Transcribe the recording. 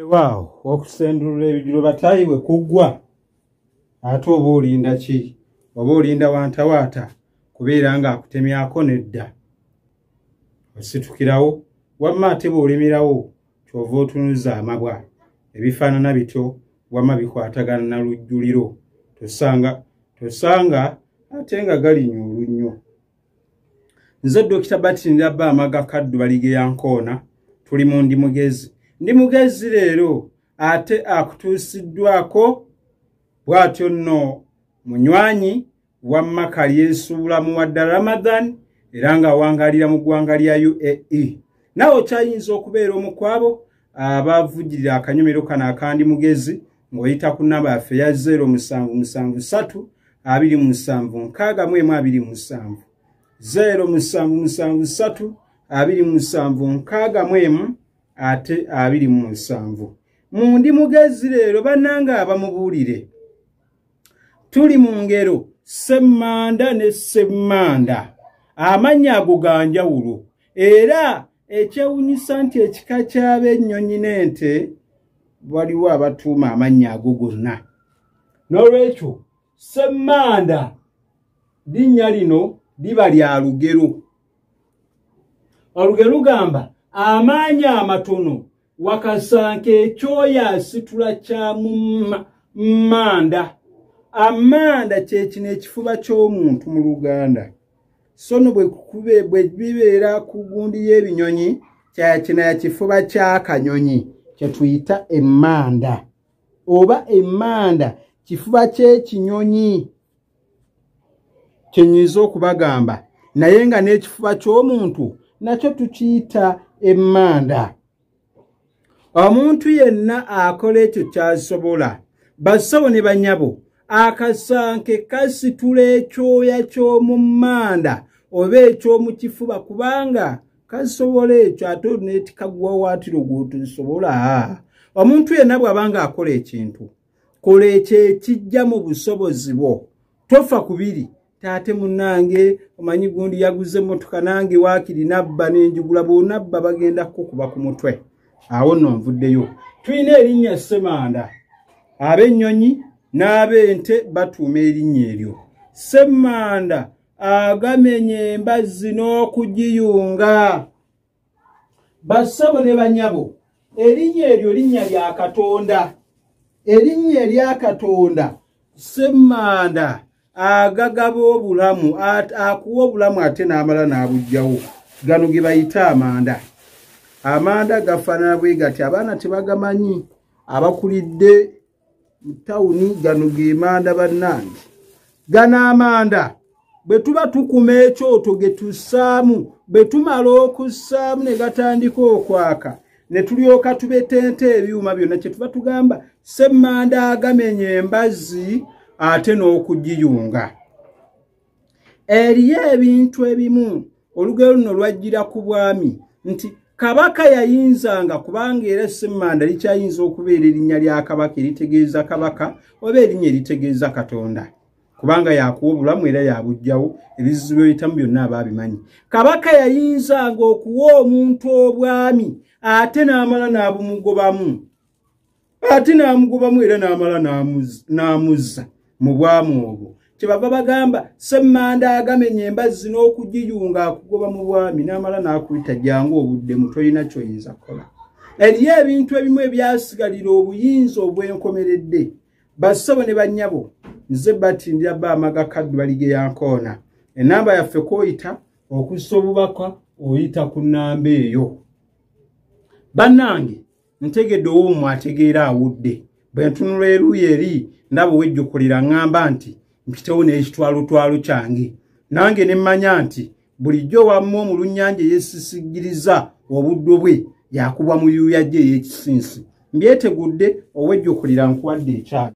Wow, okusendulula ebijjulo batayiwe kuggwa. Ate oba olinda ki? Oba olinda wantawaata kubeera nga akutemyako nedda. Ositukirawo, wamma ate bw'olemerawo kyova otunuza amabwa. Ebifaanana bityo wamma bikwatagana na lujjuliro. Tosanga ate nga galinya olunnyo. Nze Dr. Batinda Bamaga Kaddu Balige Yankoona, tuli mu Ndi Mugezi. Ndi Mugezi leero ate akutuusiddwako bw'atyo nno munywanyi wamma kalyesuula mu wadda Ramadan era nga awangalira mu ggwanga lya UAE. Nawe okyayinza okubeera omu ku abo abavujjirira akanyomero kano aka Ndi Mugezi ng'oyita ku nnamba yaffe ya 0773 277 627 0773 277 ate 27. Mu Ndi Mugezi leero bannanga abamubuulire. Tuli mu ngero semmanda ne semmanda. Amannya ago ga njawulo. Era ekyewuunyisa nti ekika ky'ab'ennyonyi n'ente waliwo abatuuma amannya ago gonna. N'olwekyo semmanda linnya lino liba lya lugero. Olugero lugamba amaanyi amatono wakasanka ekyoya asitula kya mmanda. Amanda kye kino ekifuba ky'omuntu mu Luganda. So no bwe bibeera ku gundi y'ebinyonyi kino yakifuba ky'akanyonyi kye tuyita emmanda. Oba emmanda kifuba ky'ekinyonyi kye nnyinza okubagamba naye nga n'ekifuba ky'omuntu nakyo tukiyita emmanda. Omuntu yenna akola ekyo ky'asobola. Basawo ne bannyabo akasanke kasitula ekyoya ky'omu mmanda oba eky'omu kifuba kubanga kasobola ekyo ate neetikagwa waatiro gw'otosobola. Omuntu yenna bw'abanga akola ekintu kola ekyo ekijja mu busobozi bwo. Tofa kubiri. Tate munange omanyi gundi yaguze motoka nange waakiri nabba n'enjugula bw'onabba bagenda kukuba ku mutwe. Awo nno nvuddeyo. Tulina erinnya ssemanda. Ab'ennyonyi n'ab'ente batuuma erinnya eryo. Ssemanda agamenya embazzi n'okugiyunga. Bassabo ne bannyabo, erinnya eryo linnya lya Katonda. Erinnya erya Katonda ssemanda agagaba obulamu, akuwa obulamu ate n'amala n'abuggyawo. Gano ge bayita amanda. Amanda gafaanana bwe gati, abaana tebagamanyi. Abakulidde mu tawuni gano ge manda bannange. Gano amanda bwe tuba tukuma ekyoto ge tussaamu, bwe tumala okussaamu ne gatandika okwaka, ne tulyoka tubetente ebyuma byonna kye tuba tugamba ssemanda agamenya embazzi ate n'okugiyunga. Eriyo ebintu ebimu olugero luno lwajjira ku bwami nti Kabaka yayinzanga kubanga era ssemanda likyayinza okubeera erinnya lya Kabaka eritegeeza Kabaka oba erinnya eritegeeza Katonda kubanga yakuwa obulamu era yabuggyawo ebizibu ebiyitamu byonna abaabimanyi. Kabaka yayinzanga okuwa omuntu obwami ate n'amala n'abumugobamu, ate n'amugobamu era n'amala n'amuzza mu bwamu obwo. Kyebava bagamba ssemanda agamenya embazzi n'okugiyunga akugoba mu bwami n'amala n'akuyita jangu obudde mu tolina ky'oyinza kukola. Eriyo ebintu ebimu ebyasigalira obuyinza obwenkomeredde. Bassabo ne bannyabo, nze Batinda Bamaga Kaddu Balige Yankoona. Ennamba yaffe k'oyita okussa obubaka oyita ku nnamba eyo. Bannange ntegedde owoomwe ategeera awudde. Bwe ntunula eruuyi eri ndaba owejjukulira ŋŋamba nti mpitewo n'ekitwalotwalo kyange. Nange ne mmanya nti bulijjo wamma omulunnyanja yeesisigiriza obuddo bwe yakubwa mu yuuya gye ey'ekisinsi. Mbyetegudde owejjukulira nkuwadde ekyalo.